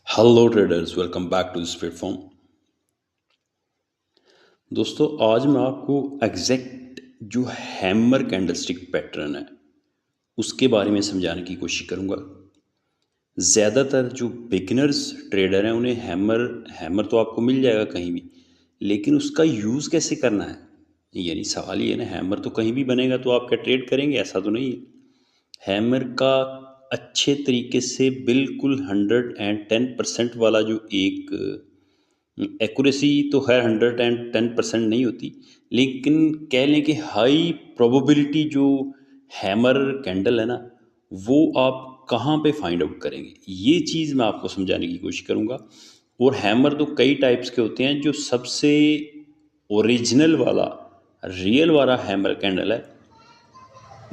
Hello traders, welcome back to this platform. दोस्तों, आज मैं आपको एग्जैक्ट जो हैमर कैंडलस्टिक पैटर्न है उसके बारे में समझाने की कोशिश करूंगा। ज़्यादातर जो बिगिनर्स ट्रेडर हैं उन्हें हैमर हैमर तो आपको मिल जाएगा कहीं भी, लेकिन उसका यूज़ कैसे करना है, यानी सवाल ये है ना। हैमर तो कहीं भी बनेगा तो आप क्या ट्रेड करेंगे? ऐसा तो नहीं है। हैमर का अच्छे तरीके से बिल्कुल 110% वाला जो एक एक्यूरेसी तो खैर 110% नहीं होती, लेकिन कह लें कि हाई प्रोबेबिलिटी जो हैमर कैंडल है ना, वो आप कहाँ पे फाइंड आउट करेंगे, ये चीज़ मैं आपको समझाने की कोशिश करूँगा। और हैमर तो कई टाइप्स के होते हैं। जो सबसे ओरिजिनल वाला रियल वाला हैमर कैंडल है,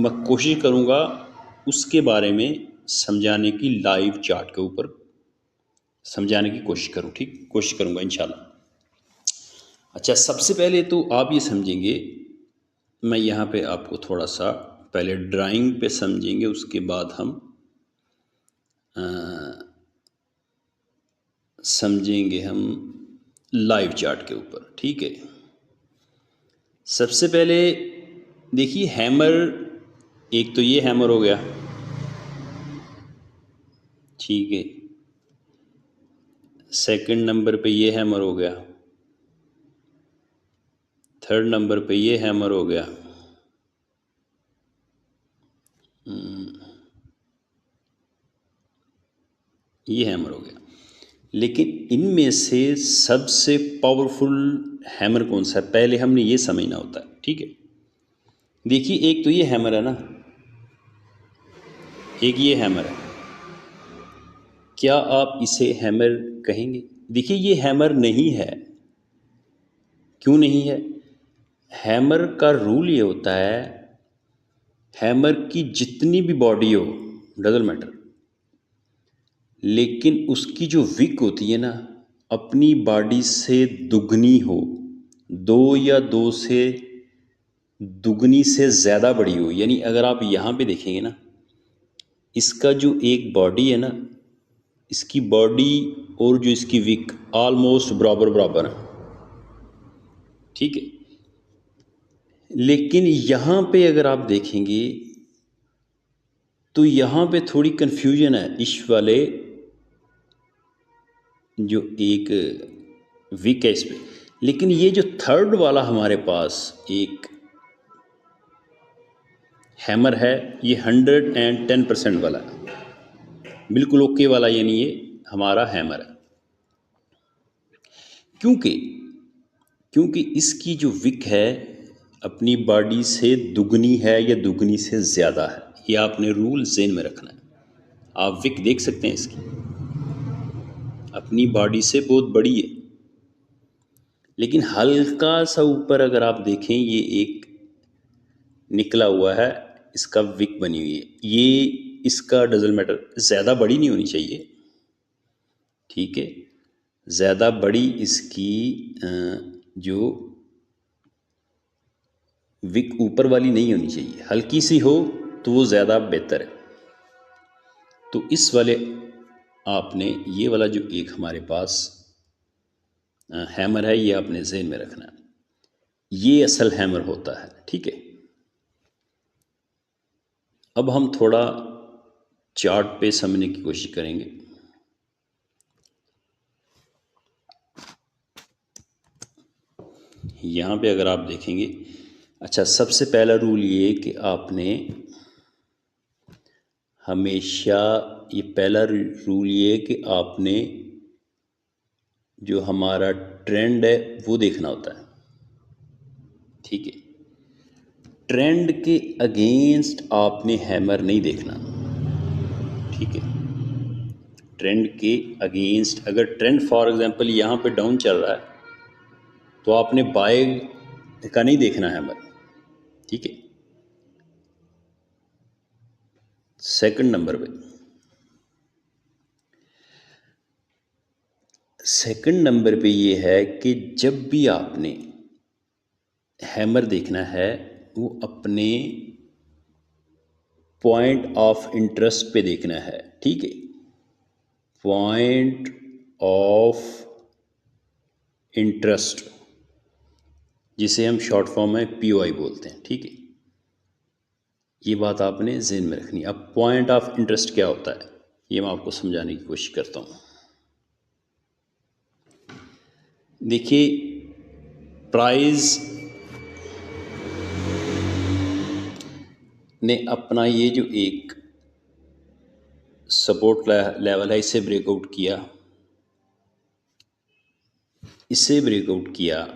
मैं कोशिश करूँगा उसके बारे में समझाने की, लाइव चार्ट के ऊपर समझाने की कोशिश करूँ। ठीक, कोशिश करूँगा इंशाल्लाह। अच्छा, सबसे पहले तो आप ये समझेंगे, मैं यहाँ पे आपको थोड़ा सा पहले ड्राइंग पे समझेंगे, उसके बाद हम समझेंगे हम लाइव चार्ट के ऊपर। ठीक है, सबसे पहले देखिए हैमर, एक तो ये हैमर हो गया। ठीक है, सेकंड नंबर पे ये हैमर हो गया। थर्ड नंबर पे ये हैमर हो गया। ये हैमर हो गया। लेकिन इनमें से सबसे पावरफुल हैमर कौन सा है, पहले हमने ये समझना होता है। ठीक है, देखिए एक तो ये हैमर है ना, एक ये हैमर है। क्या आप इसे हैमर कहेंगे? देखिए ये हैमर नहीं है। क्यों नहीं है? हैमर का रूल ये होता है, हैमर की जितनी भी बॉडी हो, डजंट मैटर, लेकिन उसकी जो विक होती है ना, अपनी बॉडी से दुगनी हो, दो या दो से दुगनी से ज़्यादा बड़ी हो। यानी अगर आप यहाँ पे देखेंगे ना, इसका जो एक बॉडी है ना, इसकी बॉडी और जो इसकी विक ऑलमोस्ट बराबर बराबर है। ठीक है, लेकिन यहाँ पे अगर आप देखेंगे तो यहाँ पे थोड़ी कन्फ्यूजन है इस वाले जो एक विक है इस पे। लेकिन ये जो थर्ड वाला हमारे पास एक हैमर है, ये 110% वाला है, बिल्कुल ओके वाला, यानी ये हमारा हैमर है। क्योंकि क्योंकि इसकी जो विक है अपनी बॉडी से दुगनी है या दुगनी से ज़्यादा है। ये आपने रूल ज़हन में रखना है। आप विक देख सकते हैं इसकी, अपनी बॉडी से बहुत बड़ी है, लेकिन हल्का सा ऊपर अगर आप देखें, ये एक निकला हुआ है, इसका विक बनी हुई है। ये इसका डजल मैटर, ज़्यादा बड़ी नहीं होनी चाहिए। ठीक है, ज़्यादा बड़ी इसकी जो विक ऊपर वाली नहीं होनी चाहिए, हल्की सी हो तो वो ज़्यादा बेहतर है। तो इस वाले आपने ये वाला जो एक हमारे पास हैमर है, ये आपने जहन में रखना है, ये असल हैमर होता है। ठीक है, अब हम थोड़ा चार्ट पे समझने की कोशिश करेंगे। यहाँ पे अगर आप देखेंगे, अच्छा, सबसे पहला रूल ये कि आपने हमेशा, ये पहला रूल ये कि आपने जो हमारा ट्रेंड है वो देखना होता है। ठीक है, ट्रेंड के अगेंस्ट आपने हैमर नहीं देखना। ठीक है, ट्रेंड के अगेंस्ट, अगर ट्रेंड फॉर एग्जांपल यहाँ पे डाउन चल रहा है तो आपने बाय का नहीं देखना हैमर। ठीक है, सेकंड नंबर पे ये है कि जब भी आपने हैमर देखना है, वो अपने पॉइंट ऑफ इंटरेस्ट पे देखना है। ठीक है, पॉइंट ऑफ इंटरेस्ट, जिसे हम शॉर्ट फॉर्म में POI बोलते हैं, ठीक है। ये बात आपने ज़हन में रखनी है। अब पॉइंट ऑफ इंटरेस्ट क्या होता है, ये मैं आपको समझाने की कोशिश करता हूँ। देखिए, प्राइस ने अपना ये जो एक सपोर्ट लेवल है, इसे ब्रेकआउट किया, इसे ब्रेकआउट किया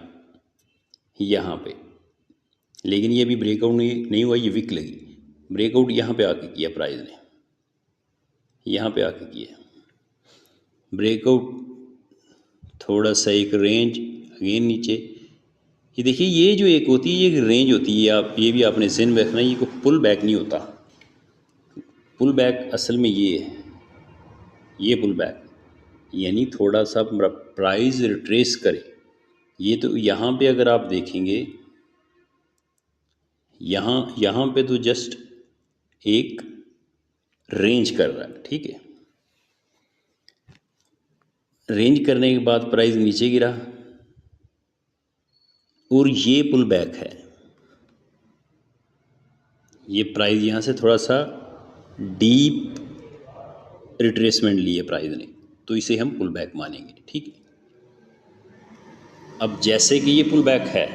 यहाँ पे, लेकिन ये भी ब्रेकआउट नहीं हुआ, ये विक लगी। ब्रेकआउट यहाँ पे आके किया प्राइस ने, यहाँ पे आके किया ब्रेकआउट, थोड़ा सा एक रेंज, अगेन नीचे। ये देखिए, ये जो एक होती है, ये एक रेंज होती है, आप ये भी आपने ज़हन में रखना, ये कोई पुल बैक नहीं होता। पुल बैक असल में ये है, ये पुल बैक यानी थोड़ा सा प्राइस रिट्रेस करे। ये तो यहाँ पे अगर आप देखेंगे, यहाँ पे तो जस्ट एक रेंज कर रहा है, ठीक है। रेंज करने के बाद प्राइस नीचे गिरा और ये पुल बैक है। ये प्राइस यहाँ से थोड़ा सा डीप रिट्रेसमेंट लिए प्राइस ने, तो इसे हम पुल बैक मानेंगे, ठीक है। अब जैसे कि ये पुल बैक है,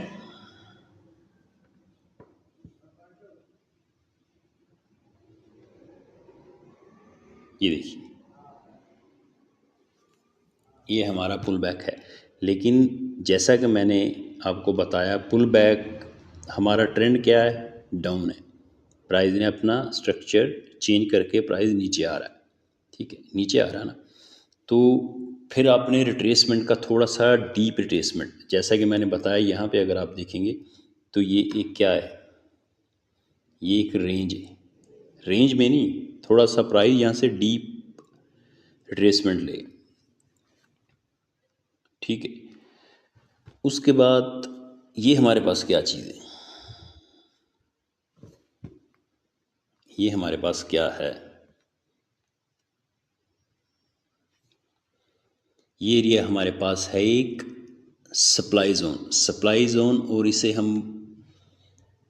ये देखिए, ये हमारा पुल बैक है। लेकिन जैसा कि मैंने आपको बताया, पुल बैक हमारा ट्रेंड क्या है, डाउन है। प्राइस ने अपना स्ट्रक्चर चेंज करके प्राइस नीचे आ रहा है, ठीक है, नीचे आ रहा है ना। तो फिर आपने रिट्रेसमेंट का थोड़ा सा डीप रिट्रेसमेंट, जैसा कि मैंने बताया, यहाँ पे अगर आप देखेंगे तो ये एक क्या है, ये एक रेंज है। रेंज में नहीं, थोड़ा सा प्राइस यहाँ से डीप रिट्रेसमेंट ले, ठीक है। उसके बाद ये हमारे पास क्या चीज़ है, ये हमारे पास क्या है, ये एरिया हमारे पास है एक सप्लाई जोन, सप्लाई जोन, और इसे हम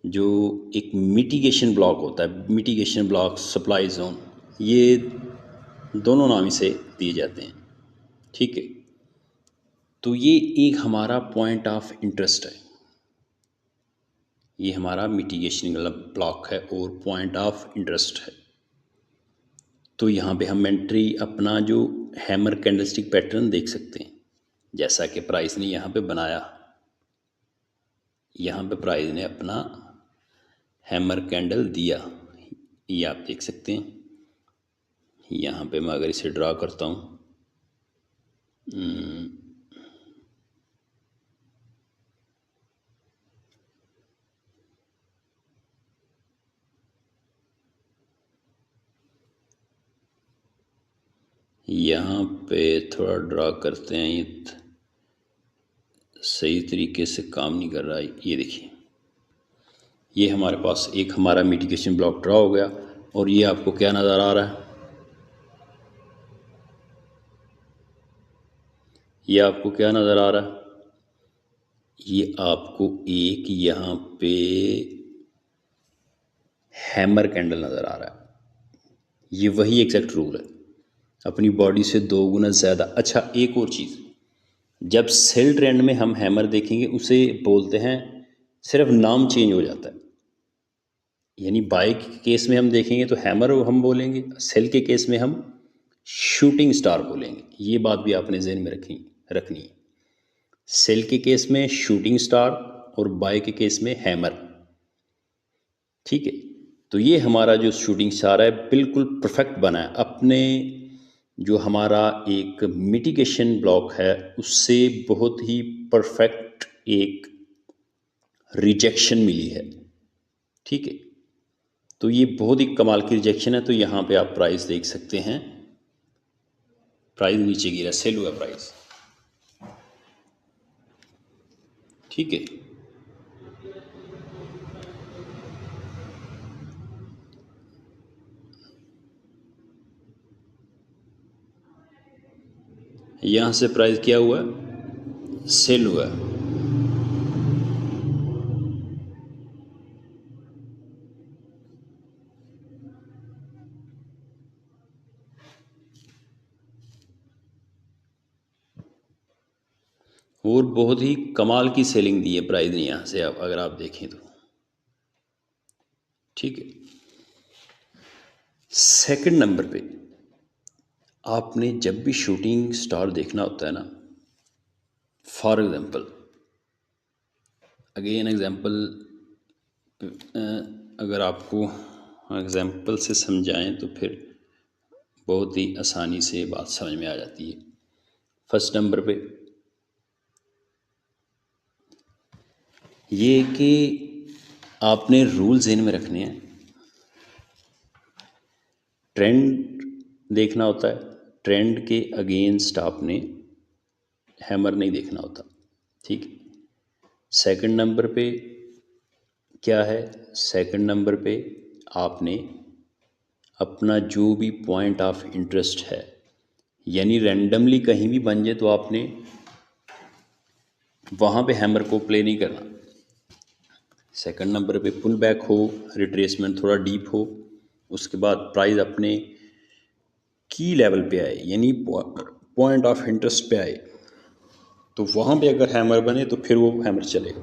जो एक मिटिगेशन ब्लॉक होता है, मिटिगेशन ब्लॉक, सप्लाई जोन, ये दोनों नाम इसे दिए जाते हैं, ठीक है। तो ये एक हमारा पॉइंट ऑफ इंटरेस्ट है, ये हमारा मिटिगेशन ब्लॉक है और पॉइंट ऑफ इंटरेस्ट है। तो यहाँ पे हम एंट्री अपना जो हैमर कैंडलस्टिक पैटर्न देख सकते हैं, जैसा कि प्राइस ने यहाँ पे बनाया, यहाँ पे प्राइस ने अपना हैमर कैंडल दिया, ये आप देख सकते हैं। यहाँ पे मैं अगर इसे ड्रा करता हूँ, यहाँ पे थोड़ा ड्रा करते हैं, ये सही तरीके से काम नहीं कर रहा है। ये देखिए, ये हमारे पास एक हमारा मिटिगेशन ब्लॉक ड्रा हो गया, और ये आपको क्या नज़र आ रहा है, ये आपको क्या नज़र आ रहा है, ये आपको एक यहाँ पे हैमर कैंडल नज़र आ रहा है। ये वही एग्जैक्ट रूल है, अपनी बॉडी से 2 गुना ज़्यादा। अच्छा, एक और चीज़, जब सेल ट्रेंड में हम हैमर देखेंगे, उसे बोलते हैं, सिर्फ नाम चेंज हो जाता है। यानी बाय के केस में हम देखेंगे तो हैमर हम बोलेंगे, सेल के केस में हम शूटिंग स्टार बोलेंगे। ये बात भी आपने जहन में रखनी है। सेल के केस में शूटिंग स्टार और बाय के केस में हैमर, ठीक है। तो ये हमारा जो शूटिंग स्टार है बिल्कुल परफेक्ट बना है, अपने जो हमारा एक मिटिगेशन ब्लॉक है उससे बहुत ही परफेक्ट एक रिजेक्शन मिली है, ठीक है। तो ये बहुत ही कमाल की रिजेक्शन है। तो यहाँ पे आप प्राइस देख सकते हैं, प्राइस नीचे गिरा, सेल हुआ प्राइस, ठीक है। यहाँ से प्राइस क्या हुआ, सेल हुआ। और बहुत ही कमाल की सेलिंग दी है प्राइस ने यहाँ से, आप अगर आप देखें तो। ठीक है, सेकंड नंबर पे आपने जब भी शूटिंग स्टार देखना होता है ना, फॉर एग्जांपल, अगेन एग्जांपल, अगर आपको एग्जांपल से समझाएं तो फिर बहुत ही आसानी से बात समझ में आ जाती है। फर्स्ट नंबर पे ये कि आपने रूल ज़हन में रखने हैं। ट्रेंड देखना होता है, ट्रेंड के अगेंस्ट आपने हैमर नहीं देखना होता। ठीक है, सेकंड नंबर पे क्या है, सेकंड नंबर पे आपने अपना जो भी पॉइंट ऑफ इंटरेस्ट है, यानी रैंडमली कहीं भी बन जाए तो आपने वहाँ पे हैमर को प्ले नहीं करना। सेकंड नंबर पे पुल बैक हो, रिट्रेसमेंट थोड़ा डीप हो, उसके बाद प्राइस अपने की लेवल पे आए, यानी पॉइंट ऑफ इंटरेस्ट पे आए, तो वहाँ पे अगर हैमर बने तो फिर वो हैमर चलेगा।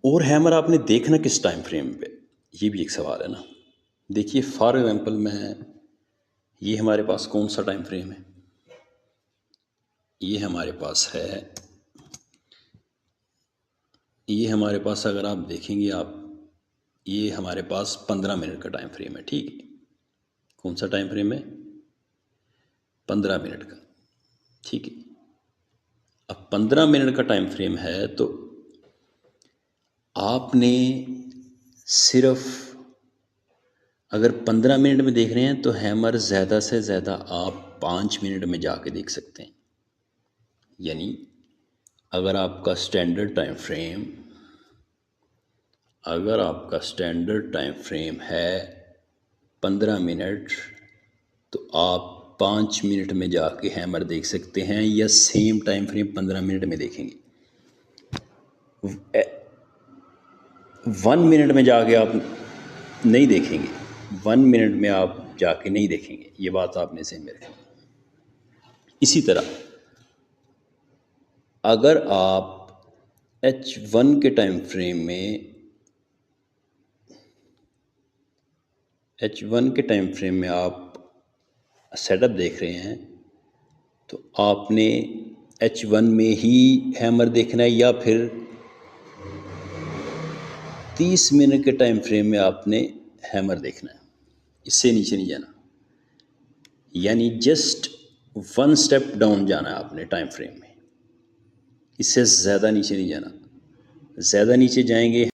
और हैमर आपने देखना किस टाइम फ्रेम पे, ये भी एक सवाल है ना। देखिए फॉर एग्जांपल, मैं ये हमारे पास कौन सा टाइम फ्रेम है, ये हमारे पास है, ये हमारे पास अगर आप देखेंगे आप, ये हमारे पास 15 मिनट का टाइम फ्रेम है। ठीक है, कौन सा टाइम फ्रेम है, 15 मिनट का। ठीक है, अब 15 मिनट का टाइम फ्रेम है तो आपने सिर्फ, अगर 15 मिनट में देख रहे हैं तो हैमर ज़्यादा से ज़्यादा आप 5 मिनट में जाके देख सकते हैं। यानी अगर आपका स्टैंडर्ड टाइम फ्रेम, अगर आपका स्टैंडर्ड टाइम फ्रेम है 15 मिनट, तो आप 5 मिनट में जाके हैमर देख सकते हैं, या सेम टाइम फ्रेम 15 मिनट में देखेंगे। 1 मिनट में जाके आप नहीं देखेंगे, 1 मिनट में आप जाके नहीं देखेंगे, ये बात आपने से मेरे। इसी तरह अगर आप H1 के टाइम फ्रेम में, H1 के टाइम फ्रेम में आप सेटअप देख रहे हैं, तो आपने H1 में ही हैमर देखना है, या फिर 30 मिनट के टाइम फ्रेम में आपने हैमर देखना है, इससे नीचे नहीं जाना। यानी जस्ट 1 स्टेप डाउन जाना है आपने टाइम फ्रेम में, इससे ज़्यादा नीचे नहीं जाना। ज़्यादा नीचे जाएंगे